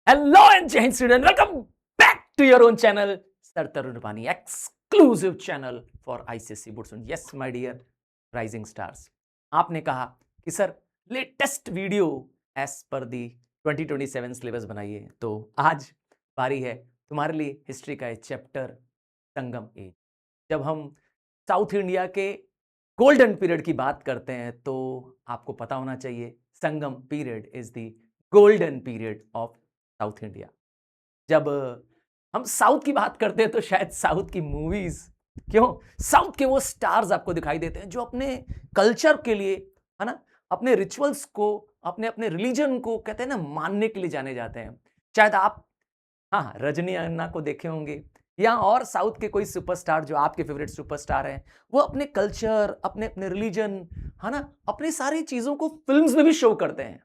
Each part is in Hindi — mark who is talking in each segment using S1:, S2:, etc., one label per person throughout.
S1: Hello and Jai Hind student, welcome back to your own channel, Sir Tarun Rupani, exclusive channel for ICSE board students. Yes, my dear rising stars. आपने कहा कि sir latest video as per दी 2027 सिलेबस बनाइए, तो आज बारी है तुम्हारे लिए हिस्ट्री का चैप्टर संगम एज। जब हम साउथ इंडिया के गोल्डन पीरियड की बात करते हैं तो आपको पता होना चाहिए Sangam period is the golden period of South India. जब हम साउथ की बात करते हैं तो शायद साउथ की मूवीज, क्यों, साउथ के वो स्टार्स आपको दिखाई देते हैं जो अपने कल्चर के लिए, है ना, अपने रिचुअल्स को, अपने अपने रिलीजन को कहते हैं ना मानने के लिए जाने जाते हैं। शायद आप हाँ रजनी अन्ना को देखे होंगे या और साउथ के कोई सुपरस्टार जो आपके फेवरेट सुपरस्टार हैं, वो अपने कल्चर, अपने अपने रिलीजन, है ना, अपनी सारी चीजों को फिल्म्स में भी शो करते हैं।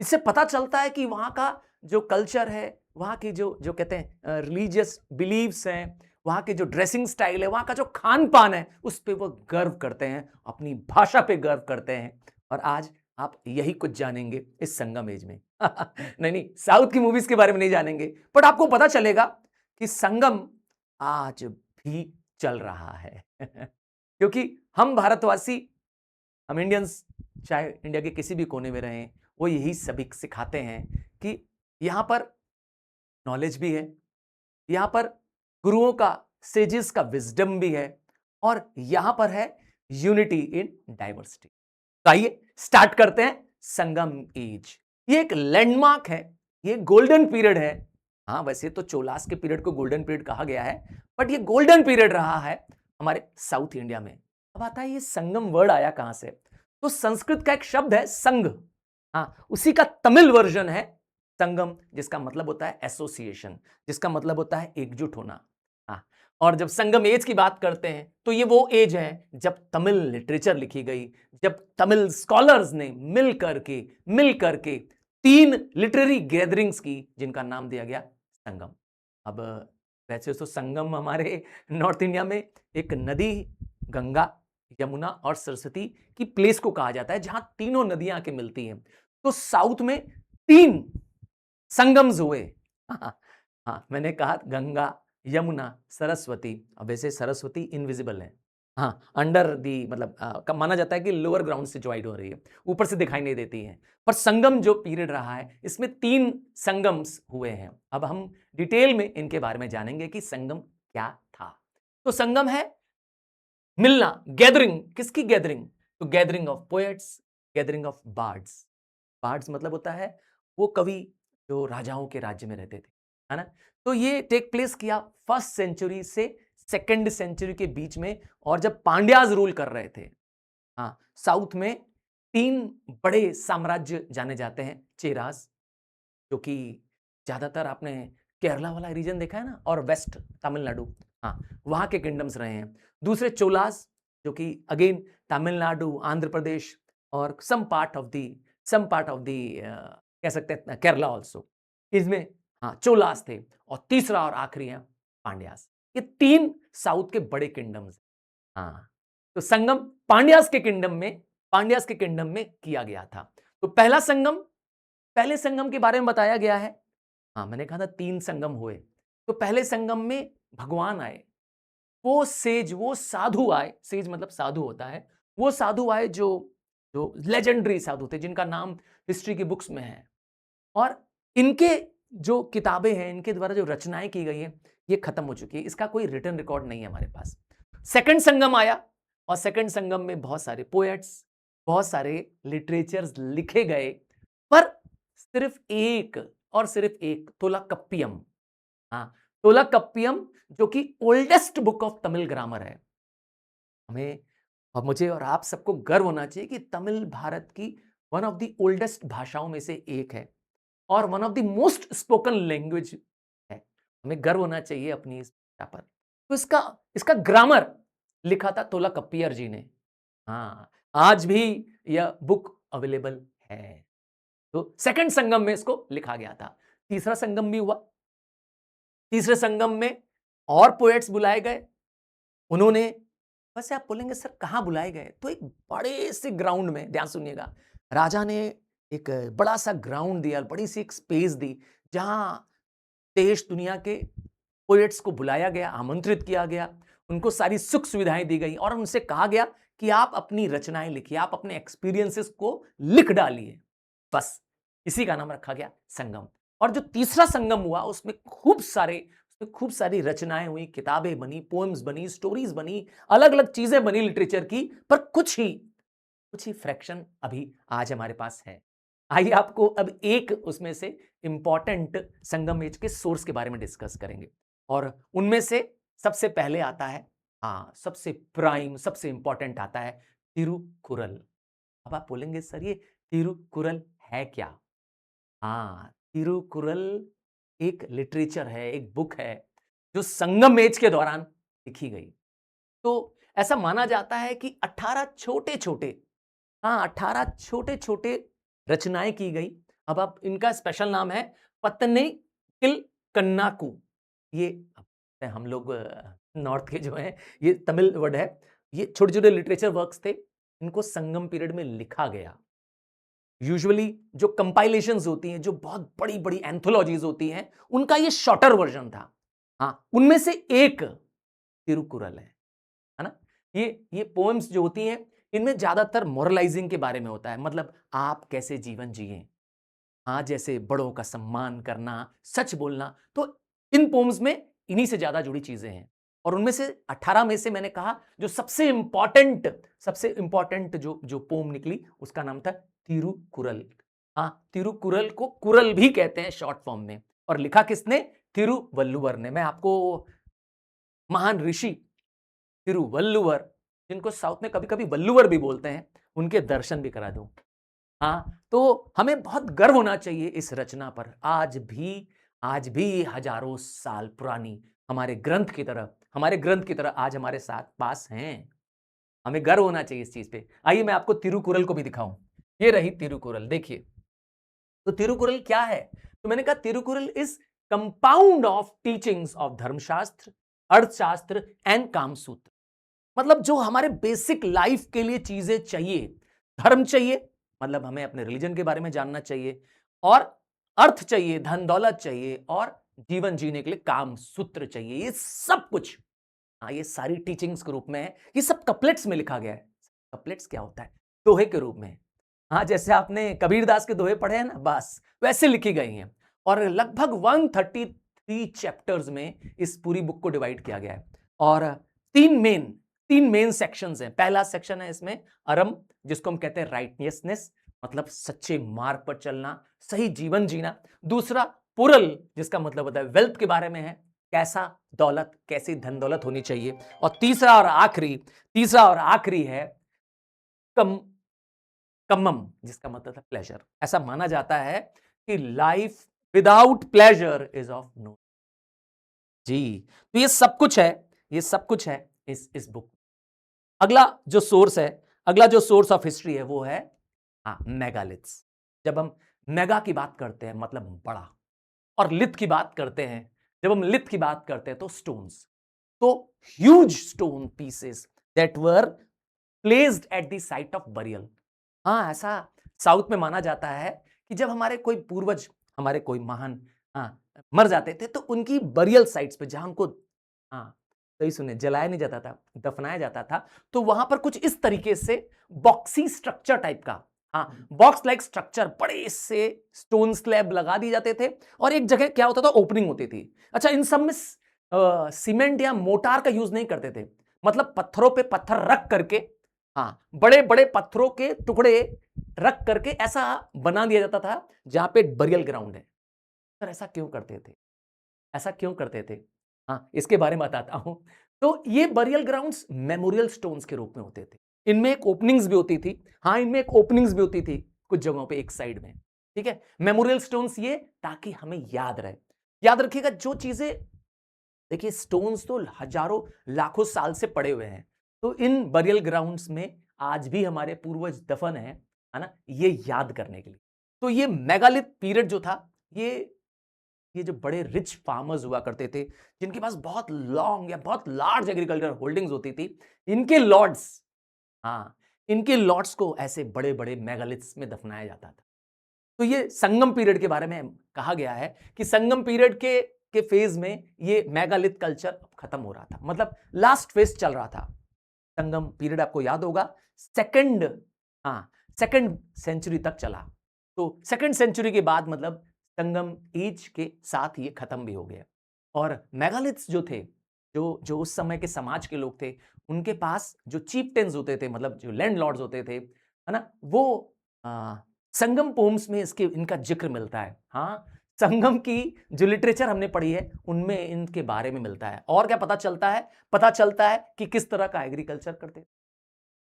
S1: इससे पता चलता है कि वहां का जो कल्चर है, वहां की जो जो कहते हैं रिलीजियस बिलीव्स हैं, वहां के जो ड्रेसिंग स्टाइल है, वहां का जो खान पान है, उस पर वो गर्व करते हैं, अपनी भाषा पे गर्व करते हैं। और आज आप यही कुछ जानेंगे इस संगम एज में। नहीं नहीं, साउथ की मूवीज के बारे में नहीं जानेंगे, बट आपको पता चलेगा कि संगम आज भी चल रहा है। क्योंकि हम भारतवासी, हम इंडियंस, चाहे इंडिया के किसी भी कोने में रहें, वो यही सभी सिखाते हैं कि यहां पर नॉलेज भी है, यहां पर गुरुओं का, सेजेस का विजडम भी है, और यहां पर है यूनिटी इन डाइवर्सिटी। तो आइए स्टार्ट करते हैं संगम एज। ये एक लैंडमार्क है, ये गोल्डन पीरियड है। हाँ, वैसे तो चोलास के पीरियड को गोल्डन पीरियड कहा गया है, बट ये गोल्डन पीरियड रहा है हमारे साउथ इंडिया में। अब आता है ये संगम वर्ड आया कहां से? तो संस्कृत का एक शब्द है संघ, हाँ, उसी का तमिल वर्जन है संगम, जिसका मतलब होता है एसोसिएशन, जिसका मतलब होता है एकजुट होना। हाँ, और जब संगम एज की बात करते हैं तो ये वो एज है जब तमिल लिटरेचर लिखी गई, जब तमिल स्कॉलर्स ने मिल करके 3 लिटरेरी गैदरिंग्स की, जिनका नाम दिया गया संगम। अब वैसे तो संगम हमारे नॉर्थ इंडिया में एक नदी, गंगा, यमुना और सरस्वती की प्लेस को कहा जाता है जहां तीनों नदियां आके मिलती हैं। तो साउथ में 3 संगम्स हुए। हाँ, हाँ, मैंने कहा गंगा, यमुना, सरस्वती। अब वैसे सरस्वती इनविजिबल है, हाँ, अंडर दी, मतलब माना जाता है कि लोअर ग्राउंड से ज्वाइड हो रही है, ऊपर से दिखाई नहीं देती है। पर संगम जो पीरियड रहा है, इसमें 3 संगम्स हुए हैं। अब हम डिटेल में इनके बारे में जानेंगे कि संगम क्या था। तो संगम है मिलना, गैदरिंग। किसकी गैदरिंग? तो gathering of poets, gathering of birds. Birds मतलब होता है वो कवि जो राजाओं के राज्य में रहते थे, है ना। तो ये टेक प्लेस किया फर्स्ट सेंचुरी से सेकंड सेंचुरी के बीच में, और जब पांड्याज रूल कर रहे थे। हाँ, साउथ में 3 बड़े साम्राज्य जाने जाते हैं। चेरास, जो कि ज्यादातर आपने केरला वाला रीजन देखा है ना, और वेस्ट तमिलनाडु, हाँ, वहां के किंगडम्स रहे हैं। दूसरे चोलास, जो कि अगेन तमिलनाडु, आंध्र प्रदेश और सम पार्ट ऑफ दी कह सकते हैं केरला ऑल्सो, इसमें हाँ चोलास थे। और तीसरा और आखिरी है पांड्यास। ये 3 साउथ के बड़े किंगडम्स। हाँ, तो संगम पांड्यास के किंगडम में किया गया था। तो पहले संगम के बारे में बताया गया है। हाँ, मैंने कहा था 3 संगम हुए। तो पहले संगम में भगवान आए, वो सेज, वो साधु आए। सेज मतलब साधु होता है। वो साधु आए जो जो लेजेंडरी साधु थे, जिनका नाम हिस्ट्री की बुक्स में है। और इनके जो किताबें हैं, इनके द्वारा जो रचनाएं की गई हैं, ये खत्म हो चुकी है। इसका कोई रिटन रिकॉर्ड नहीं है हमारे पास। सेकंड संगम आया, और सेकंड संगम में बहुत सारे पोएट्स, बहुत सारे लिटरेचर्स लिखे गए, पर सिर्फ एक तोलाकप्पियम, हाँ, तोलाकप्पियम, जो कि oldest book of Tamil grammar है। हमें और मुझे और आप सबको गर्व होना चाहिए कि तमिल भारत की वन ऑफ द ओल्डेस्ट भाषाओं में से एक है, और one of the most spoken language है। हमें गर्व होना चाहिए अपनी इस भाषा पर। तो इसका इसका ग्रामर लिखा था तोलाकप्पियर जी ने। हाँ, आज भी यह बुक अवेलेबल है। तो सेकंड संगम में इसको लिखा गया था। तीसरा संगम भी हुआ। तीसरे संगम में और पोएट्स बुलाए गए। उन्होंने, वैसे आप बोलेंगे सर कहां बुलाए गए, तो एक बड़े से ग्राउंड में, ध्यान सुनिएगा, राजा ने एक बड़ा सा ग्राउंड दिया, बड़ी सी एक स्पेस दी, जहां देश दुनिया के पोएट्स को बुलाया गया, आमंत्रित किया गया, उनको सारी सुख सुविधाएं दी गई और उनसे कहा गया कि आप अपनी रचनाएं लिखिए, आप अपने एक्सपीरियंसेस को लिख डालिए। बस इसी का नाम रखा गया संगम। और जो तीसरा संगम हुआ उसमें खूब सारी रचनाएं हुई, किताबें बनी, पोएम्स बनी, स्टोरीज बनी, अलग अलग चीजें बनी लिटरेचर की, पर कुछ ही फ्रैक्शन अभी आज हमारे पास है। आइए आपको अब एक उसमें से इंपॉर्टेंट संगम एज के सोर्स के बारे में डिस्कस करेंगे। और उनमें से सबसे पहले आता है, हाँ, सबसे प्राइम, सबसे इंपॉर्टेंट आता है तिरुकुरल। अब आप बोलेंगे सर ये तिरुकुरल है क्या? हाँ, तिरुकुरल एक लिटरेचर है, एक बुक है जो संगम एज के दौरान लिखी गई। तो ऐसा माना जाता है कि 18 छोटे-छोटे, हाँ, 18 छोटे-छोटे रचनाएं की गई। अब आप, इनका स्पेशल नाम है पत्तनेकिल कन्नाकू। ये हम लोग नॉर्थ के जो हैं, ये तमिल वर्ड है। ये छोटे-छोटे लिटरेचर वर्क्स थे, इनको संगम पीरियड में लिखा गया। यूजुअली जो कंपाइलेशंस होती हैं, जो बहुत बड़ी-बड़ी एंथोलॉजीज होती हैं, उनका ये शॉर्टर वर्जन था। हाँ, उनमें से एक तिरुकुरल है ना? ये पोएम्स जो होती हैं, इनमें ज्यादातर मोरलाइजिंग के बारे में होता है, मतलब आप कैसे जीवन जिए, हाँ, जैसे बड़ों का सम्मान करना, सच बोलना। तो इन पोम्स में इन्हीं से ज्यादा जुड़ी चीजें हैं। और उनमें से 18 में से मैंने कहा जो सबसे इंपॉर्टेंट जो जो पोम निकली उसका नाम था तिरुकुरल। हाँ, तिरुकुरल को कुरल भी कहते हैं शॉर्ट फॉर्म में। और लिखा किसने? तिरुवल्लुवर ने। मैं आपको महान ऋषि तिरुवल्लुवर, जिनको साउथ में कभी कभी वल्लुवर भी बोलते हैं, उनके दर्शन भी करा दूं। हाँ, तो हमें बहुत गर्व होना चाहिए इस रचना पर। आज भी हजारों साल पुरानी हमारे ग्रंथ की तरह आज हमारे साथ पास हैं। हमें गर्व होना चाहिए इस चीज पे। आइए मैं आपको तिरुकुरल को भी दिखाऊं। ये रही तिरुकुरल, देखिए। तो तिरुकुरल क्या है? तो मैंने कहा Thirukkural is compound of teachings of Dharmashastra, Arthashastra and Kamasutra. मतलब जो हमारे बेसिक लाइफ के लिए चीजें चाहिए, धर्म चाहिए, मतलब हमें अपने रिलीजन के बारे में जानना चाहिए, और अर्थ चाहिए, धन दौलत चाहिए, और जीवन जीने के लिए काम सूत्र चाहिए। ये सब कुछ, हाँ, ये सारी टीचिंग्स के रूप में है। ये सब कपलेट्स में लिखा गया है। कपलेट्स क्या होता है? दोहे के रूप में। हाँ, जैसे आपने कबीरदास के दोहे पढ़े हैं ना, बस वैसे लिखी गई हैं। और लगभग 133 चैप्टर्स में इस पूरी बुक को डिवाइड किया गया है। और तीन मेन सेक्शंस हैं। पहला सेक्शन है इसमें अरम, जिसको हम कहते हैं राइटियसनेस, मतलब सच्चे मार्ग पर चलना, सही जीवन जीना। दूसरा पुरल, जिसका मतलब होता है वेल्थ के बारे में है, कैसी धन दौलत होनी चाहिए। और तीसरा और आखिरी है कम कम्मम, जिसका मतलब है प्लेजर। ऐसा माना जाता है कि life without pleasure is of no. जी, तो ये सब कुछ है इस बुक। अगला जो सोर्स ऑफ हिस्ट्री है वो है, हाँ, मेगालिथ्स। जब हम मेगा की बात करते हैं मतलब बड़ा, और लिथ की बात करते हैं, जब हम लिथ की बात करते हैं तो स्टोन्स, तो huge stone pieces that were placed at the site of burial. हाँ, ऐसा साउथ में माना जाता है कि जब हमारे कोई पूर्वज, हमारे कोई महान, हाँ, मर जाते थे, तो उनकी बरियल साइट्स पे, जहां उनको, हाँ, सही सुने, जलाया नहीं जाता था, दफनाया जाता था, तो वहां पर कुछ इस तरीके से बॉक्सी स्ट्रक्चर टाइप का, हाँ, बॉक्स लाइक स्ट्रक्चर, बड़े से स्टोन स्लैब लगा दिए जाते थे, और एक जगह क्या होता था, ओपनिंग होती थी। अच्छा, इन सब में सीमेंट या मोटार का यूज नहीं करते थे, मतलब पत्थरों पे पत्थर रख करके, हाँ, बड़े बड़े पत्थरों के टुकड़े रख करके ऐसा बना दिया जाता था जहां पे बरियल ग्राउंड है। सर ऐसा क्यों करते थे? हाँ, इसके बारे में बताता हूं। तो ये बरियल ग्राउंड्स मेमोरियल स्टोन्स के रूप में होते थे। इनमें एक ओपनिंग्स भी होती थी, हाँ, इनमें एक ओपनिंग्स भी होती थी कुछ जगहों पे एक साइड में। ठीक है, मेमोरियल स्टोन्स ये ताकि हमें याद रहे। याद रखिएगा जो चीजें, देखिए स्टोन्स तो हजारों लाखों साल से पड़े हुए हैं, तो इन बरियल ग्राउंड्स में आज भी हमारे पूर्वज दफन है ना, ये याद करने के लिए। तो ये मेगालिथ पीरियड जो था, ये जो बड़े रिच फार्मर्स हुआ करते थे, जिनके पास बहुत लॉन्ग या बहुत लार्ज एग्रीकल्चर होल्डिंग्स होती थी, इनके लॉर्ड्स, हाँ, इनके लॉर्ड्स को ऐसे बड़े बड़े मेगालिथ्स में दफनाया जाता था। तो ये संगम पीरियड के बारे में कहा गया है कि संगम पीरियड के फेज में ये मेगालिथ कल्चर खत्म हो रहा था, मतलब लास्ट फेज चल रहा था। संगम पीरियड आपको याद होगा सेकंड सेंचुरी तक चला। तो सेकंड सेंचुरी के बाद मतलब संगम एज के साथ ये खत्म भी हो गया। और मेगालिथ्स जो थे, जो उस समय के समाज के लोग थे, उनके पास जो चीफटेन्स होते थे, मतलब जो लैंडलॉर्ड्स होते थे, है ना, वो संगम पोम्स में इनका जिक्र मिलता है। हाँ, संगम की जो लिटरेचर हमने पढ़ी है उनमें इनके बारे में मिलता है। और क्या पता चलता है कि किस तरह का एग्रीकल्चर करते हैं।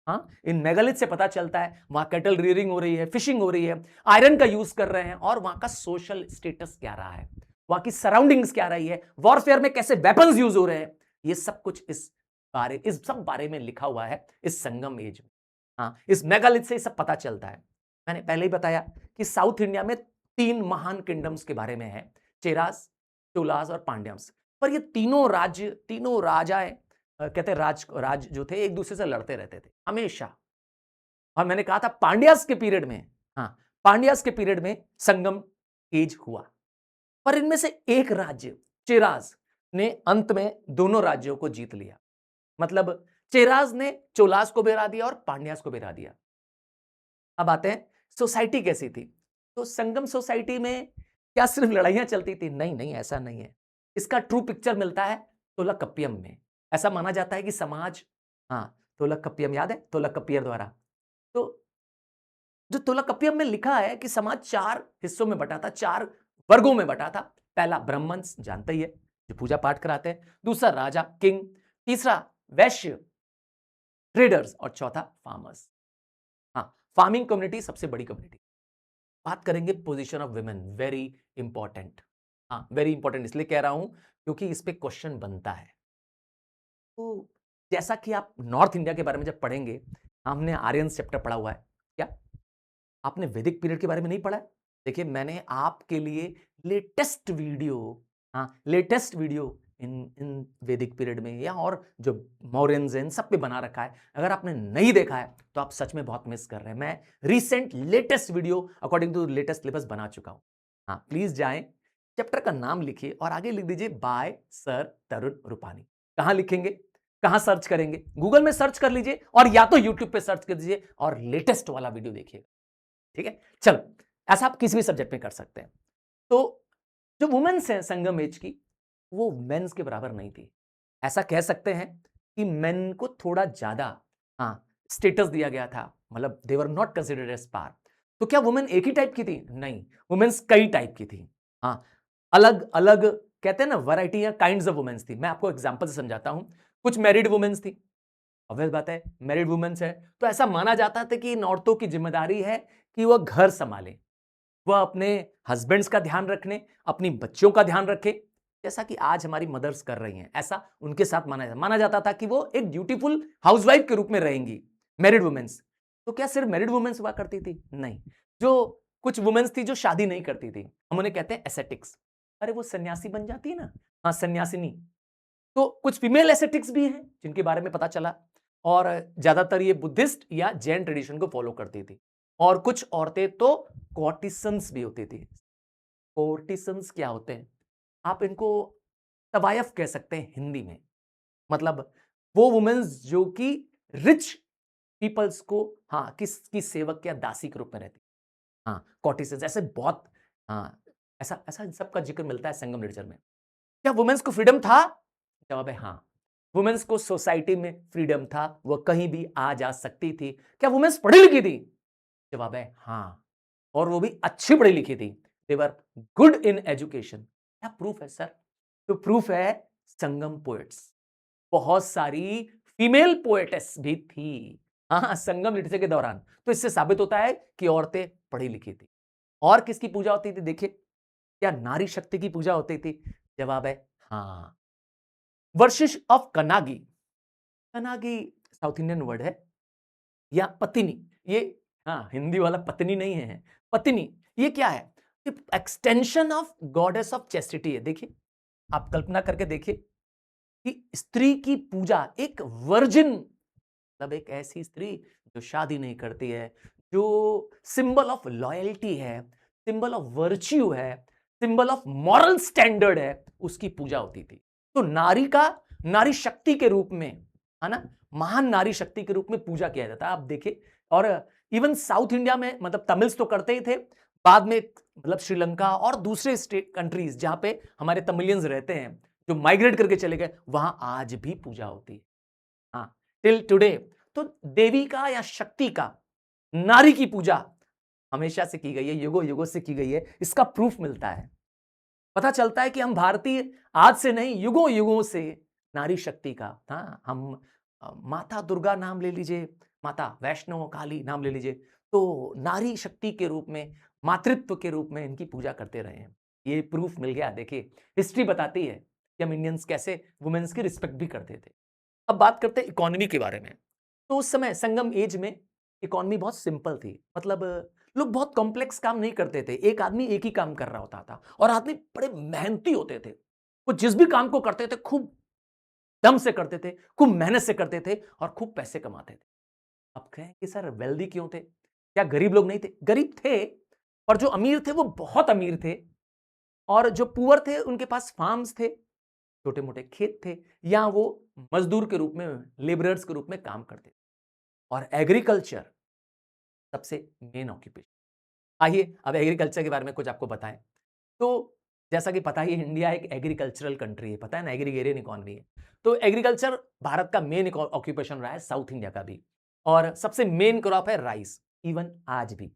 S1: हाँ, इन मेगालिथ से पता चलता है वहां कैटल रियरिंग हो रही है, फिशिंग हो रही है, आयरन का यूज कर रहे हैं, और वहां का सोशल स्टेटस क्या रहा है, वहां की सराउंडिंग्स क्या रही है, वॉरफेयर में कैसे वेपन्स यूज हो रहे हैं, ये सब कुछ इस सब बारे में लिखा हुआ है इस संगम एज में। हाँ, इस मेगालिथ से सब पता चलता है। मैंने पहले ही बताया कि साउथ इंडिया में 3 महान किंगडम्स के बारे में है, चेरास, चोलास और पांड्यम्स। पर ये तीनों राजाएं कहते हैं राज जो थे एक दूसरे से लड़ते रहते थे हमेशा। और मैंने कहा था पांड्यास के पीरियड में, हाँ, पांड्यास के पीरियड में संगम एज हुआ। पर इनमें से एक राज्य चेराज ने अंत में दोनों राज्यों को जीत लिया। मतलब चेराज ने चोलास को भी हरा दिया और पांड्यास को भी हरा दिया। अब आते हैं सोसाइटी कैसी थी। तो संगम सोसाइटी में क्या सिर्फ लड़ाइयां चलती थी? नहीं नहीं, ऐसा नहीं है। इसका ट्रू पिक्चर मिलता है तोलाकप्पियम में। ऐसा माना जाता है कि समाज, हाँ, तोलाकप्पियम याद है? तोलाकप्पियर द्वारा। तो जो तोलाकप्पियम में लिखा है कि समाज 4 हिस्सों में बटा था, 4 वर्गों में बटा था। पहला ब्राह्मण्स, जानते ही है, जो पूजा पाठ कराते हैं। दूसरा राजा, किंग। तीसरा वैश्य, ट्रेडर्स। और चौथा फार्मर्स। हाँ, फार्मिंग कम्युनिटी सबसे बड़ी कम्युनिटी। बात करेंगे position of women, very important. हाँ, वेरी इंपॉर्टेंट इसलिए कह रहा हूं क्योंकि इस पे क्वेश्चन बनता है। तो जैसा कि आप नॉर्थ इंडिया के बारे में जब पढ़ेंगे, हमने आर्यन चैप्टर पढ़ा हुआ है क्या? आपने वैदिक पीरियड के बारे में नहीं पढ़ा है? देखिए, मैंने आपके लिए लेटेस्ट वीडियो, हाँ, लेटेस्ट वीडियो इन इन वैदिक पीरियड में या और जो मौर्यंस हैं, इन सब पे बना रखा है। अगर आपने नहीं देखा है तो आप सच में बहुत मिस कर रहे हैं। मैं recent latest video according to latest syllabus बना चुका हूं। हाँ, प्लीज जाएं, चैप्टर का नाम लिखिए और आगे लिख दीजिए बाय सर तरुण रूपानी। कहां लिखेंगे, कहां सर्च करेंगे? गूगल में सर्च कर लीजिए और या तो यूट्यूब पे सर्च कर दीजिए और लेटेस्ट वाला वीडियो देखिएगा। ठीक है, चलो, ऐसा आप किसी भी सब्जेक्ट में कर सकते हैं। तो जो वुमेन्स हैं संगम एज की, वो मेंस के बराबर नहीं थी। ऐसा कह सकते हैं कि मेन को थोड़ा ज्यादा, हाँ, स्टेटस दिया गया था, मतलब दे वर नॉट कंसिडर्ड एज पार। तो क्या वुमेन एक ही टाइप की थी? नहीं, वुमेन्स कई टाइप की थी। हाँ, अलग अलग, कहते हैं ना, वैरायटी या काइंड्स ऑफ वुमेन्स थी। मैं आपको एग्जांपल से समझाता हूं। कुछ मैरिड वुमेन्स थी, ऑब्वियस बात है, मैरिड वुमेन्स है तो ऐसा माना जाता था कि इन औरतों की जिम्मेदारी है कि वह घर संभाले, वह अपने हस्बैंड्स का ध्यान रखने, अपनी बच्चों का ध्यान रखे, जैसा कि आज हमारी मदर्स कर रही हैं। ऐसा उनके साथ माना जाता था कि वो एक ड्यूटीफुल हाउसवाइफ के रूप में रहेंगी मैरिड वुमेन्स। तो क्या सिर्फ मैरिड वुमेन्स हुआ करती थी? नहीं, जो कुछ वुमेन्स थी जो शादी नहीं करती थी, हम उन्हें कहते हैं एसेटिक्स। अरे वो सन्यासी बन जाती है ना, हाँ, सन्यासिनी। तो कुछ फीमेल एसेटिक्स भी हैं जिनके बारे में पता चला, और ज्यादातर ये बुद्धिस्ट या जैन ट्रेडिशन को फॉलो करती थी। और कुछ औरतें तो कॉर्टिसंस भी होती थी। कॉर्टिसंस क्या होते हैं? आप इनको तवायफ कह सकते हैं हिंदी में। मतलब वो वुमेन्स जो कि रिच पीपल्स को, हाँ, किसकी सेवक या दासी के रूप में रहती। हाँ, कॉर्टिसंस ऐसे बहुत, हाँ, ऐसा ऐसा इन सबका जिक्र मिलता है संगम लिटरेचर में। क्या वुमेन्स को फ्रीडम था? जवाब है हाँ, वुमेन्स को सोसाइटी में फ्रीडम था, वह कहीं भी आ जा सकती थी। क्या वुमेन्स पढ़ी लिखी थी? जवाब है हाँ, और वो भी अच्छी पढ़ी लिखी थी। दे वर गुड इन एजुकेशन। क्या प्रूफ है सर? तो प्रूफ है संगम पोएट्स, बहुत सारी फीमेल पोएटेस भी थी, हाँ, संगम लिटरेचर के दौरान। तो इससे साबित होता है कि औरतें पढ़ी लिखी थी। और किसकी पूजा होती थी? देखिए, क्या नारी शक्ति की पूजा होती थी? जवाब है हाँ, वर्शिश ऑफ कनागी। कनागी साउथ इंडियन वर्ड है, या पतिनी। ये, हाँ, हिंदी वाला पत्नी नहीं है, पतिनी। ये क्या है? Extension of goddess of chastity है। देखिए, आप कल्पना करके देखिए कि स्त्री की पूजा, एक वर्जिन, मतलब एक ऐसी स्त्री जो शादी नहीं करती है, जो सिंबल ऑफ लॉयल्टी है, सिंबल ऑफ वर्च्यू है, सिंबल ऑफ मॉरल स्टैंडर्ड है, उसकी पूजा होती थी। तो नारी का नारी शक्ति के रूप में, है ना, महान नारी शक्ति के रूप में पूजा किया जाता है। आप देखिए, और इवन साउथ इंडिया में मतलब तमिल्स तो करते ही थे, बाद में मतलब श्रीलंका और दूसरे स्टेट कंट्रीज जहां पे हमारे तमिलियंस रहते हैं, जो माइग्रेट करके चले गए, वहां आज भी पूजा होती है। हाँ, टिल टुडे। तो देवी का या शक्ति का, नारी की पूजा हमेशा से की गई है, युगों युगों से की गई है। इसका प्रूफ मिलता है, पता चलता है कि हम भारतीय आज से नहीं, युगों युगों से नारी शक्ति का, हाँ, हम माता दुर्गा नाम ले लीजिए, माता वैष्णो काली नाम ले लीजिए, तो नारी शक्ति के रूप में, मातृत्व के रूप में इनकी पूजा करते रहे हैं। ये प्रूफ मिल गया। देखिए, हिस्ट्री बताती है कि हम इंडियंस कैसे वुमेन्स की रिस्पेक्ट भी करते थे। अब बात करते हैं इकोनॉमी के बारे में। तो उस समय संगम एज में इकोनॉमी बहुत सिंपल थी, मतलब लोग बहुत कॉम्प्लेक्स काम नहीं करते थे। एक आदमी एक ही काम कर रहा होता था और आदमी बड़े मेहनती होते थे। वो जिस भी काम को करते थे खूब दम से करते थे, खूब मेहनत से करते थे और खूब पैसे कमाते थे। अब कहें कि सर वेल्दी क्यों थे? क्या गरीब लोग नहीं थे? गरीब थे, पर जो अमीर थे वो बहुत अमीर थे, और जो पुअर थे उनके पास फार्म्स थे, छोटे-मोटे खेत थे, या वो मजदूर के रूप में, लेबरर्स के रूप में काम करते थे। और एग्रीकल्चर सबसे मेन ऑक्यूपेशन। आइए अब एग्रीकल्चर के बारे में कुछ आपको बताएं। तो जैसा कि पता ही है, इंडिया एक एग्रीकल्चरल कंट्री है, पता है ना, एग्रीगेरियन इकोनॉमी है। तो एग्रीकल्चर भारत का मेन ऑक्यूपेशन रहा है, साउथ इंडिया का भी, और सबसे मेन क्रॉप है राइस। इवन आज भी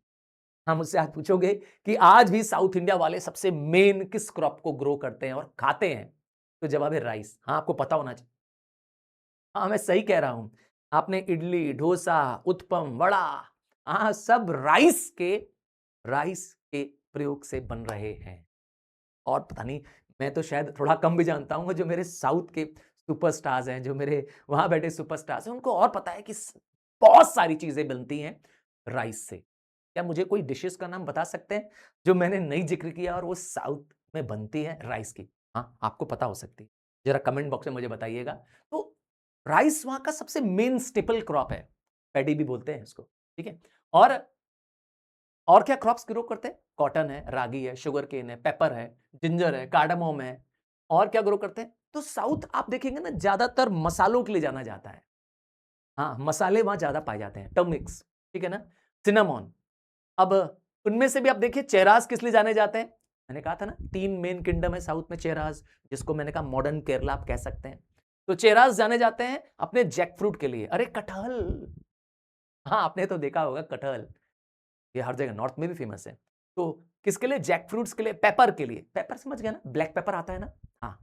S1: हम मुझसे आज पूछोगे कि आज भी साउथ इंडिया वाले सबसे मेन किस क्रॉप को ग्रो करते हैं और खाते हैं, तो जवाब है राइस। हाँ, आपको पता होना चाहिए। हाँ, मैं सही कह रहा हूं। आपने इडली, डोसा, उत्पम, वड़ा, हाँ, सब राइस के प्रयोग से बन रहे हैं। और पता नहीं, मैं तो शायद थोड़ा कम भी जानता हूँ, जो मेरे साउथ के सुपरस्टार्स हैं, जो मेरे वहाँ बैठे सुपरस्टार्स हैं, उनको और पता है कि बहुत सारी चीज़ें बनती हैं राइस से। क्या मुझे कोई डिशेज़ का नाम बता सकते हैं, जो मैंने नहीं ज़िक्र किया और वो साउथ में बनती है राइस की? हाँ, आपको पता हो सकती है। ज़रा कमेंट बॉक्स में मुझे बताइएगा। तो राइस वहाँ का सबसे मेन स्टेपल क्रॉप है, पैडी भी बोलते हैं इसको, ठीक है? और क्या क्रॉप्स ग्रो करते हैं? कॉटन है, रागी है, शुगरकेन है, पेपर है, जिंजर है, कार्डामोम है। और क्या ग्रो करते हैं? तो साउथ आप देखेंगे ना, ज्यादातर मसालों के लिए जाना जाता है। हाँ, मसाले वहां ज्यादा पाए जाते हैं, टर्मिक्स, ठीक है ना, सिनामॉन। अब उनमें से भी आप देखिए, चेरास किस लिए जाने जाते हैं? मैंने कहा था ना, 3 मेन किंगडम है साउथ में, चेरास, जिसको मैंने कहा मॉडर्न केरला आप कह सकते हैं। तो चेरास जाने जाते हैं अपने जैक फ्रूट के लिए। अरे कटहल, हाँ, आपने तो देखा होगा कटहल, ये हर जगह नॉर्थ में भी फेमस है। तो किसके लिए? जैक फ्रूट्स के लिए, पेपर के लिए। पेपर समझ गया ना, ब्लैक पेपर आता है ना, हाँ,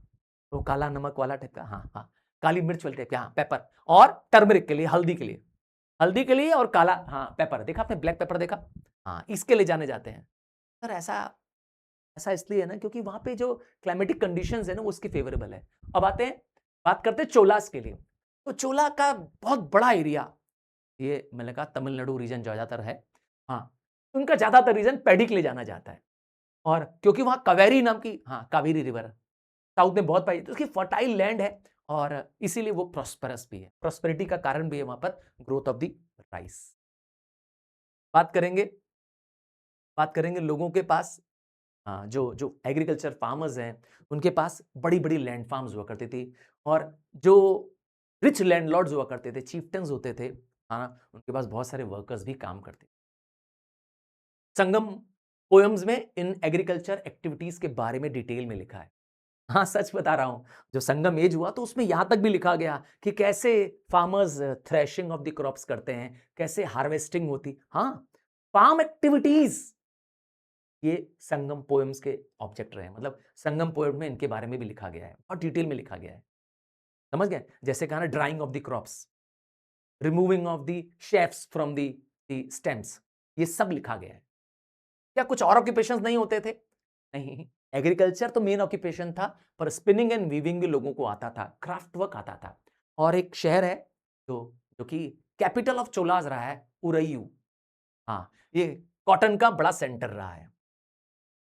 S1: तो काला नमक वाला टाइप का, हाँ हाँ, काली मिर्च वाले टाइप का, हाँ, पेपर। और टर्मरिक के लिए, हल्दी के लिए, हल्दी के लिए, और काला, हाँ, पेपर देखा आपने, ब्लैक पेपर देखा, हाँ, इसके लिए जाने जाते हैं। सर ऐसा ऐसा इसलिए है ना, क्योंकि वहां पे जो क्लाइमेटिक कंडीशंस है ना, वो उसकी फेवरेबल है। अब आते हैं, बात करते हैं चोलास के लिए। तो चोला का बहुत बड़ा एरिया, ये मैंने कहा तमिलनाडु रीजन ज्यादातर है, हाँ, उनका ज्यादातर रीजन पैडी के लिए जाना जाता है। और क्योंकि वहां कावेरी नाम की, हाँ, कावेरी रिवर साउथ में बहुत पाई, तो उसकी फर्टाइल लैंड है, और इसीलिए वो प्रॉस्पेरस भी है, प्रॉस्पेरिटी का कारण भी है वहां पर, ग्रोथ ऑफ द राइस। बात करेंगे बात करेंगे लोगों के पास, हाँ, जो जो एग्रीकल्चर फार्मर्स हैं, उनके पास बड़ी बड़ी लैंड फार्म्स हुआ करती थी, और जो रिच लैंडलॉर्ड्स हुआ करते थे, चीफ्टन्स होते थे, हाँ, उनके पास बहुत सारे वर्कर्स भी काम करते थे। संगम पोएम्स में इन एग्रीकल्चर एक्टिविटीज के बारे में डिटेल में लिखा है। हाँ, सच बता रहा हूं, जो संगम एज हुआ तो उसमें यहां तक भी लिखा गया कि कैसे farmers threshing of the crops करते हैं, कैसे हार्वेस्टिंग होती, हाँ, फार्म एक्टिविटीज, ये संगम पोएम्स के ऑब्जेक्ट रहे हैं। मतलब संगम पोएम में इनके बारे में भी लिखा गया है और डिटेल में लिखा गया है, समझ गए? जैसे कहा ना, drying of the crops, removing of the chefs from the stems, ये सब लिखा गया है। क्या कुछ और ऑक्यूपेशंस नहीं होते थे? नहीं, एग्रीकल्चर तो मेन ऑक्यूपेशन था, पर स्पिनिंग एंड वीविंग भी लोगों को आता था, क्राफ्ट वर्क आता था। और एक शहर है जो जो कि कैपिटल ऑफ चोलाज रहा है, उरैयू, हाँ, ये कॉटन का बड़ा सेंटर रहा है।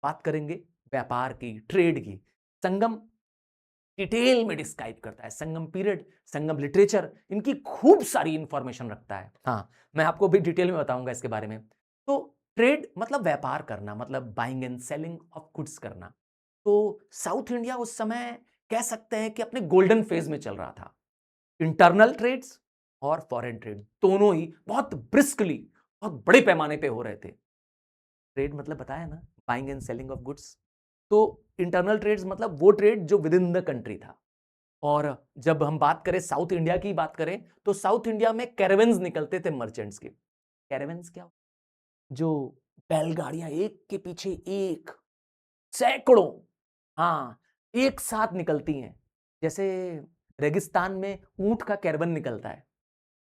S1: बात करेंगे व्यापार की, ट्रेड की। संगम डिटेल में डिस्क्राइब करता है, संगम पीरियड, संगम लिटरेचर, इनकी खूब सारी इंफॉर्मेशन रखता है। हाँ, मैं आपको भी डिटेल में बताऊंगा इसके बारे में। तो ट्रेड मतलब व्यापार करना, मतलब buying and selling of goods करना। तो साउथ इंडिया उस समय कह सकते हैं कि अपने गोल्डन फेज में चल रहा था। इंटरनल ट्रेड्स और फॉरेन ट्रेड दोनों ही बहुत ब्रिस्कली, बहुत बड़े पैमाने पे हो रहे थे। ट्रेड मतलब बताया ना, buying and selling of goods. तो इंटरनल ट्रेड्स मतलब वो ट्रेड जो विद इन द कंट्री था। और जब हम बात करें साउथ इंडिया की बात करें, तो साउथ इंडिया में कैरावन्स निकलते थे मर्चेंट्स के। कैरावन्स क्या? जो बैलगाड़ियां एक के पीछे एक, सैकड़ों, हाँ, एक साथ निकलती हैं। जैसे रेगिस्तान में ऊंट का कैरवन निकलता है,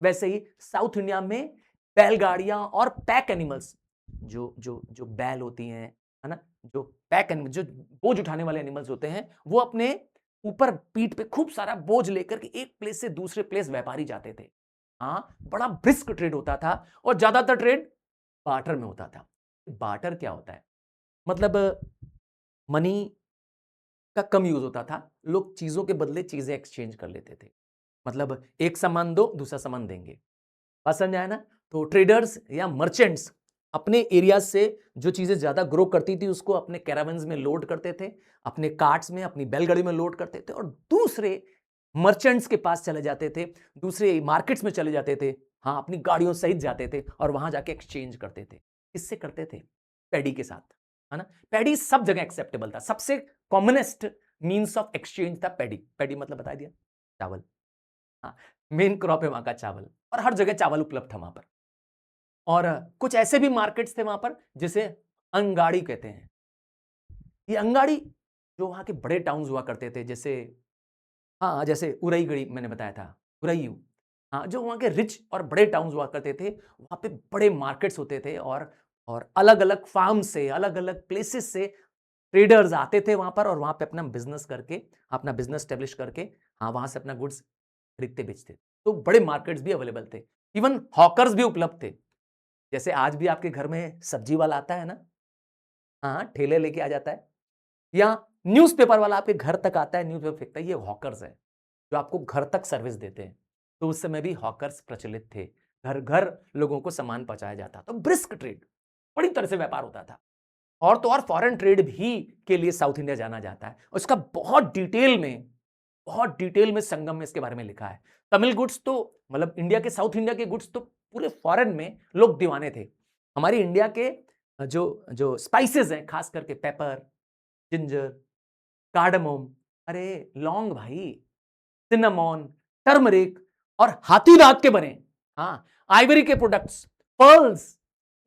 S1: वैसे ही साउथ इंडिया में बैलगाड़ियां और पैक एनिमल्स, जो जो जो बैल होती हैं, है ना, जो पैक एनिमल, जो बोझ उठाने वाले एनिमल्स होते हैं, वो अपने ऊपर पीठ पे खूब सारा बोझ लेकर के एक प्लेस से दूसरे प्लेस व्यापारी जाते थे। हाँ, बड़ा ब्रिस्क ट्रेड होता था और ज्यादातर ट्रेड बार्टर में होता था। बार्टर क्या होता है? मतलब मनी का कम यूज होता था, लोग चीजों के बदले चीजें एक्सचेंज कर लेते थे। मतलब एक सामान दो, दूसरा सामान देंगे। बात समझ आया ना? तो ट्रेडर्स या मर्चेंट्स अपने एरिया से जो चीजें ज्यादा ग्रो करती थी उसको अपने कैरावन्स में लोड करते थे, अपने कार्ट्स में, अपनी बैलगाड़ी में लोड करते थे और दूसरे मर्चेंट्स के पास चले जाते थे, दूसरे मार्केट्स में चले जाते थे। हाँ, अपनी गाड़ियों सहित जाते थे और वहां जाके एक्सचेंज करते थे। किससे करते थे? पैडी के साथ, है ना। पैडी सब जगह एक्सेप्टेबल था, सबसे कॉमनेस्ट मीन्स ऑफ एक्सचेंज था पैडी। पैडी मतलब बता दिया, चावल। हाँ, मेन क्रॉप है वहां का चावल, और हर जगह चावल उपलब्ध था वहां पर। और कुछ ऐसे भी मार्केट्स थे वहां पर जिसे अंगाड़ी कहते हैं। ये अंगाड़ी जो वहां के बड़े टाउन्स हुआ करते थे, जैसे हाँ, जैसे उरईगड़ी मैंने बताया था, उरईयू। हाँ, जो वहाँ के रिच और बड़े टाउन्स हुआ करते थे, वहाँ पे बड़े मार्केट्स होते थे और अलग-अलग फार्म से, अलग-अलग प्लेसेस से ट्रेडर्स आते थे वहाँ पर और वहाँ पे अपना बिज़नेस करके, अपना बिज़नेस एस्टेब्लिश करके, हाँ, वहाँ से अपना गुड्स खरीदते बेचते। तो बड़े मार्केट्स भी अवेलेबल थे। इवन हॉकर्स भी उपलब्ध थे। जैसे आज भी आपके घर में सब्जी वाला आता है ना? हाँ, ठेले लेके आ जाता है। या न्यूज़पेपर वाला आपके घर तक आता है, न्यूज़पेपर फेंकता है, ये हॉकर्स हैं, जो आपको घर तक सर्विस देते हैं। तो उस समय भी हॉकर्स प्रचलित थे। घर-घर लोगों को सामान पहुँचाया जाता। तो ब्रिस्क ट्रेड, बड़ी तरह से व्यापार होता था। और तो और फॉरेन ट्रेड भी के लिए साउथ इंडिया जाना जाता है। उसका बहुत डिटेल में संगम में इसके बारे में लिखा है। तमिल गुड्स तो मतलब इंडिया के, साउथ इंडिया के गुड्स तो पूरे फॉरेन में लोग दीवाने थे। हमारी इंडिया के जो जो स्पाइसेस हैं, खास करके पेपर, जिंजर, कार्डमम, अरे लौंग भाई, सिनेमॉन, टर्मरिक और हाथी दांत के बने, हाँ, आइवरी के प्रोडक्ट्स, पर्ल्स,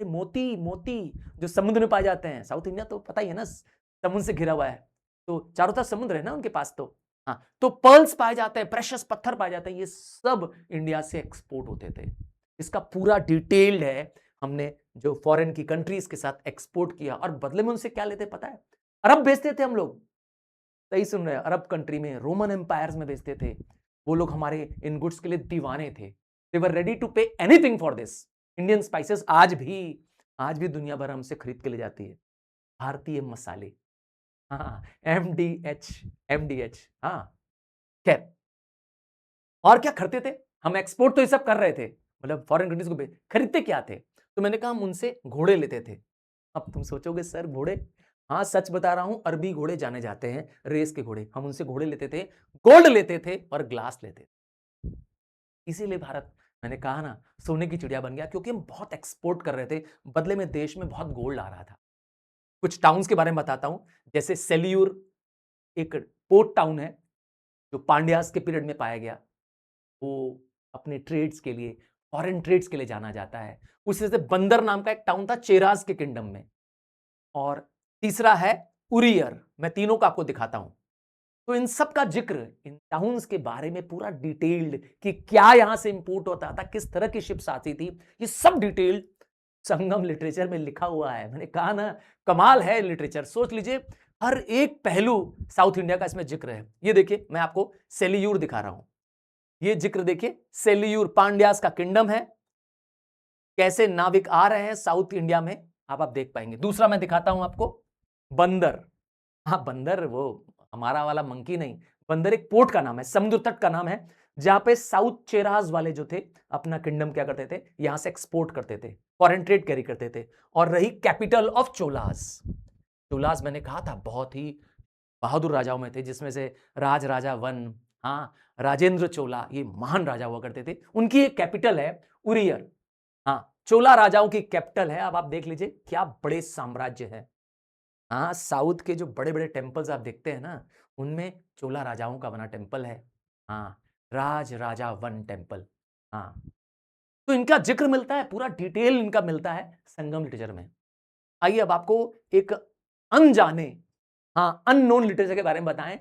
S1: मोती मोती जो समुद्र में पाए जाते हैं। साउथ इंडिया तो पता ही है ना, समुद्र से घिरा हुआ है, तो चारों तरफ समुद्र है ना उनके पास। तो हाँ, तो पर्ल्स पाए जाते हैं, प्रेशियस पत्थर पाए जाते हैं, ये सब इंडिया से एक्सपोर्ट होते थे। इसका पूरा डिटेल्ड है, हमने जो फॉरेन की कंट्रीज के साथ एक्सपोर्ट किया और बदले में उनसे क्या लेते पता है? अरब बेचते थे हम लोग। सही सुन रहे हैं, अरब कंट्री में, रोमन एम्पायर्स में बेचते थे। वो लोग हमारे इन गुड्स के लिए दीवाने थे। दे were ready to pay anything for this. Indian spices आज भी दुनिया भर हमसे खरीद के ले जाती है। भारतीय मसाले, हाँ, एमडीएच, हाँ। खैर, और क्या खरीदते थे हम? एक्सपोर्ट तो ये सब कर रहे थे, मतलब फॉरेन कंट्रीज को खरीदते क्या थे? तो मैंने कहा हम उनसे घोड़े लेते थे। अब तुम सोचोगे सर घोड़े, हाँ सच बता रहा हूं, अरबी घोड़े जाने जाते हैं, रेस के घोड़े। हम उनसे घोड़े लेते थे, गोल्ड लेते थे और ग्लास लेते थे। इसीलिए भारत, मैंने कहा ना, सोने की चिड़िया बन गया, क्योंकि हम बहुत एक्सपोर्ट कर रहे थे, बदले में देश में बहुत गोल्ड आ रहा था। कुछ टाउन्स के बारे में बताता हूं, जैसे सेल्यूर एक पोर्ट टाउन है, जो पांड्यास के पीरियड में पाया गया। वो अपने ट्रेड्स के लिए, फॉरेन ट्रेड्स के लिए जाना जाता है। उसी से बंदर नाम का एक टाउन था चेराज के किंगडम में। और तीसरा है उरियर। मैं तीनों का आपको दिखाता हूं। तो इन सब का जिक्र, इन टाउन्स के बारे में पूरा डिटेल्ड, कि क्या यहां से इंपोर्ट होता था, किस तरह की शिप्स आती थी, ये सब डिटेल्ड संगम लिटरेचर में लिखा हुआ है। मैंने कहा ना, कमाल है लिटरेचर। सोच लीजिए, हर एक पहलू साउथ इंडिया का इसमें जिक्र है। ये देखिए, मैं आपको सेल्यूर दिखा रहा हूं। ये जिक्र देखिए, सेल्यूर पांड्यास का किंगडम है, कैसे नाविक आ रहे हैं साउथ इंडिया में, आप देख पाएंगे। दूसरा मैं दिखाता हूं आपको, बंदर। हाँ, बंदर वो हमारा वाला मंकी नहीं, बंदर एक पोर्ट का नाम है, समुद्र तट का नाम है, जहां पे साउथ चेराज वाले जो थे अपना किंगडम क्या करते थे, यहां से एक्सपोर्ट करते थे, फॉरेन ट्रेड कैरी करते थे, और रही कैपिटल ऑफ चोलास। चोलास मैंने कहा था बहुत ही बहादुर राजाओं में थे, जिसमें से राज राजा वन, हाँ, राजेंद्र चोला, ये महान राजा हुआ करते थे। उनकी एक कैपिटल है उरियर। हाँ, चोला राजाओं की कैपिटल है। अब आप देख लीजिए क्या बड़े साम्राज्य है। हाँ, साउथ के जो बड़े-बड़े टेम्पल्स आप देखते हैं ना, उनमें चोला राजाओं का बना टेम्पल है। हाँ, राज राजा वन टेम्पल। हाँ, तो इनका ज़िक्र मिलता है, पूरा डिटेल इनका मिलता है संगम लिटरेचर में। आइए अब आपको एक अनजाने, हाँ, अननोन लिटरेचर के बारे में बताएं,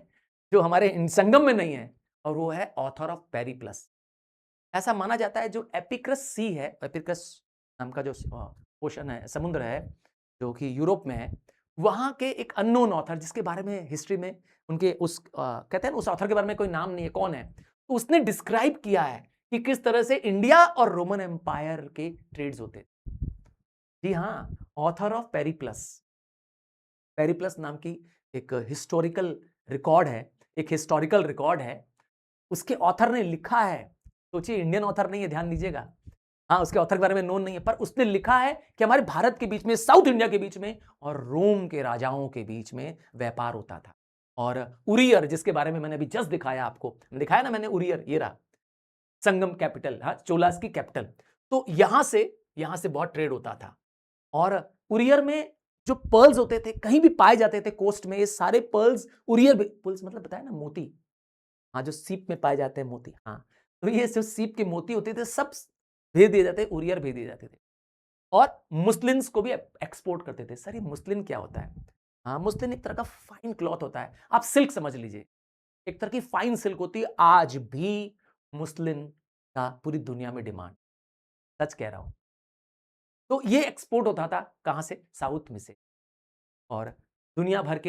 S1: जो हमारे इन संगम में नहीं है, और वो है ऑथर ऑफ पेरिप्लस। ऐसा माना जाता है जो एपिक्रस सी है, एपिक्रस नाम का जो ओशन है, समुद्र है, जो कि यूरोप में है, वहां के एक अननोन ऑथर, जिसके बारे में हिस्ट्री में उनके उस कहते हैं उस ऑथर के बारे में कोई नाम नहीं है, कौन है, तो उसने डिस्क्राइब किया है कि किस तरह से इंडिया और रोमन एम्पायर के ट्रेड्स होते थे। जी हाँ, ऑथर ऑफ पेरिप्लस, पेरिप्लस नाम की एक हिस्टोरिकल रिकॉर्ड है, एक हिस्टोरिकल रिकॉर्ड है, उसके ऑथर ने लिखा है। सोचिए, इंडियन ऑथर नहीं है, ध्यान दीजिएगा। हाँ, उसके ऑथर के बारे में नोन नहीं है, पर उसने लिखा है कि हमारे भारत के बीच में, साउथ इंडिया के बीच में और रोम के राजाओं के बीच में व्यापार होता था। और उरियर, जिसके बारे में मैंने अभी जस्ट दिखाया आपको, दिखाया ना मैंने, उरियर ये रहा संगम कैपिटल, हाँ, चोलास की कैपिटल। तो यहां से बहुत ट्रेड होता था। और उरियर में जो पर्ल्स होते थे, कहीं भी पाए जाते थे कोस्ट में, ये सारे पर्ल्स उरियर, पर्ल्स मतलब बताया ना, मोती, हाँ, जो सीप में पाए जाते हैं मोती, हाँ, तो ये जो सीप के मोती होते थे, सब भेज दिए जाते, उरियर भेज दिए जाते थे। और मुस्लिन्स को भी एक्सपोर्ट करते थे। सर, ये मुस्लिन क्या होता है? हाँ, मुस्लिन एक तरह का फाइन क्लॉथ होता है, आप सिल्क समझ लीजिए, एक तरह की फाइन सिल्क होती है। आज भी मुस्लिन का पूरी दुनिया में डिमांड, सच कह रहा हूं। तो ये एक्सपोर्ट होता था कहां से? साउथ में से। और दुनिया भर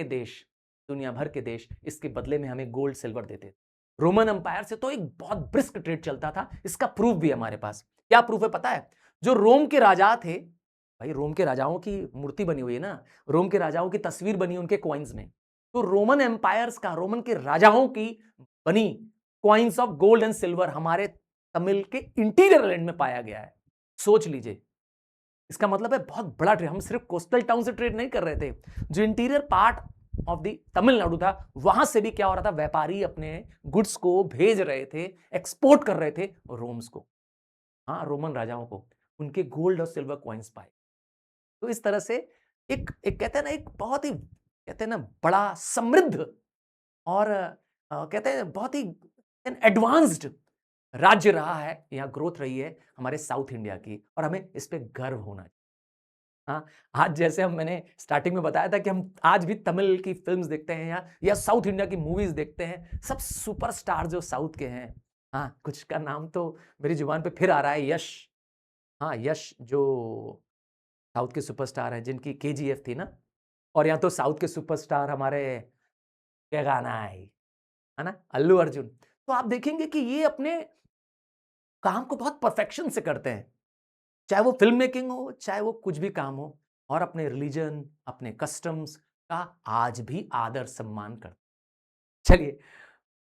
S1: के देश इसके बदले में हमें गोल्ड सिल्वर देते थे। रोमन एम्पायर से तो एक बहुत ब्रिस्क ट्रेड चलता था। इसका प्रूफ भी है हमारे पास। क्या प्रूफ है पता है? जो रोम के राजा थे, भाई रोम के राजाओं की मूर्ति बनी हुई है ना, रोम के राजाओं की तस्वीर बनी उनके कॉइन्स में। तो रोमन एम्पायर्स का, रोमन के राजाओं की बनी coins of gold and silver हमारे तमिल के इंटीरियर लैंड में पाया गया है। सोच लीजिए, इसका मतलब है बहुत बड़ा ट्रेड। हम सिर्फ कोस्टल टाउन से ट्रेड नहीं कर रहे थे, जो interior part of the Tamil Nadu था, वहां से भी क्या हो रहा था, व्यापारी अपने गुड्स को भेज रहे थे, एक्सपोर्ट कर रहे थे रोम्स को, हाँ, रोमन राजाओं को, उनके गोल्ड और सिल्वर कॉइन्स पाए। तो इस तरह से एक कहते हैं ना, एक बहुत ही कहते हैं ना बड़ा समृद्ध और कहते हैं बहुत ही एडवांस्ड राज्य रहा है, यहाँ ग्रोथ रही है हमारे साउथ इंडिया की, और हमें इस पे गर्व होना चाहिए। हाँ, आज जैसे मैंने स्टार्टिंग में बताया था कि हम आज भी तमिल की फ़िल्म्स देखते हैं या साउथ इंडिया की मूवीज़ देखते हैं, सब सुपरस्टार जो साउथ के हैं। हाँ, कुछ का नाम तो मेरी ज़ुबान पे फिर आ रहा है, यश। हाँ, यश जो साउथ के सुपरस्टार हैं, जिनकी केजीएफ थी ना, और या तो साउथ के सुपरस्टार हमारे, क्या गाना है ना? अल्लू अर्जुन। तो आप देखेंगे कि ये अपने काम को बहुत परफेक्शन से करते हैं। चाहे वो फ़िल्म मेकिंग हो, चाहे वो कुछ भी काम हो, और अपने रिलीजन, अपने कस्टम्स का आज भी आदर सम्मान करते हैं। चलिए,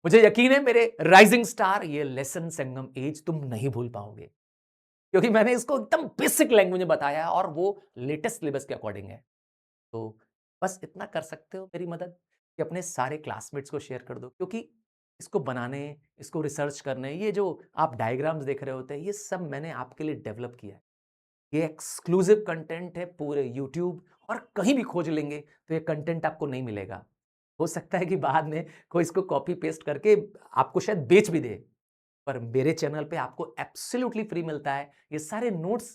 S1: मुझे यकीन है मेरे राइजिंग स्टार, ये लेसन संगम एज तुम नहीं भूल पाओगे, क्योंकि मैंने इसको एकदम बेसिक लैंग्वेज में बताया है, और वो लेटेस्ट सिलेबस के अकॉर्डिंग है। तो बस इतना कर सकते हो मेरी मदद, कि अपने सारे क्लासमेट्स को शेयर कर दो, क्योंकि इसको बनाने, इसको रिसर्च करने, ये जो आप डायग्राम्स देख रहे होते हैं, ये सब मैंने आपके लिए डेवलप किया है। ये एक्सक्लूसिव कंटेंट है पूरे यूट्यूब, और कहीं भी खोज लेंगे तो ये कंटेंट आपको नहीं मिलेगा। हो सकता है कि बाद में कोई इसको कॉपी पेस्ट करके आपको शायद बेच भी दे, पर मेरे चैनल पे आपको एब्सोल्युटली फ्री मिलता है। ये सारे नोट्स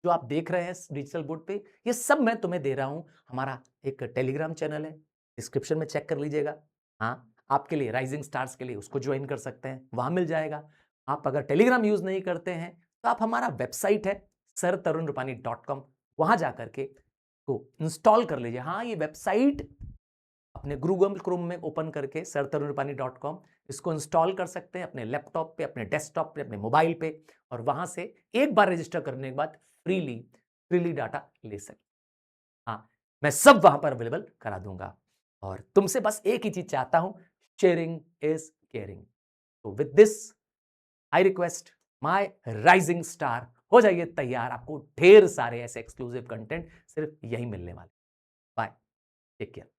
S1: जो आप देख रहे हैं डिजिटल बोर्ड पे, ये सब मैं तुम्हें दे रहा हूं। हमारा एक टेलीग्राम चैनल है, डिस्क्रिप्शन में चेक कर लीजिएगा। हाँ, आपके लिए, राइजिंग स्टार्स के लिए, उसको ज्वाइन कर सकते हैं, वहां मिल जाएगा। आप अगर टेलीग्राम यूज नहीं करते हैं, तो आप, हमारा वेबसाइट है sirtarunrupani.com, वहां जाकर के को इंस्टॉल कर लीजिए। हाँ, ये वेबसाइट अपने गूगल क्रोम में ओपन करके sirtarunrupani.com, इसको इंस्टॉल कर सकते हैं अपने लैपटॉप पे, अपने डेस्कटॉप पे, अपने मोबाइल पे, और वहां से एक बार रजिस्टर करने के बाद फ्रीली डाटा ले सकते। हाँ, मैं सब वहां पर अवेलेबल करा दूंगा, और तुमसे बस एक ही चीज चाहता हूं, शेयरिंग इज केयरिंग। तो with this I request my rising star हो जाइए तैयार, आपको ढेर सारे ऐसे एक्सक्लूसिव कंटेंट सिर्फ यही मिलने वाले। Bye, take care.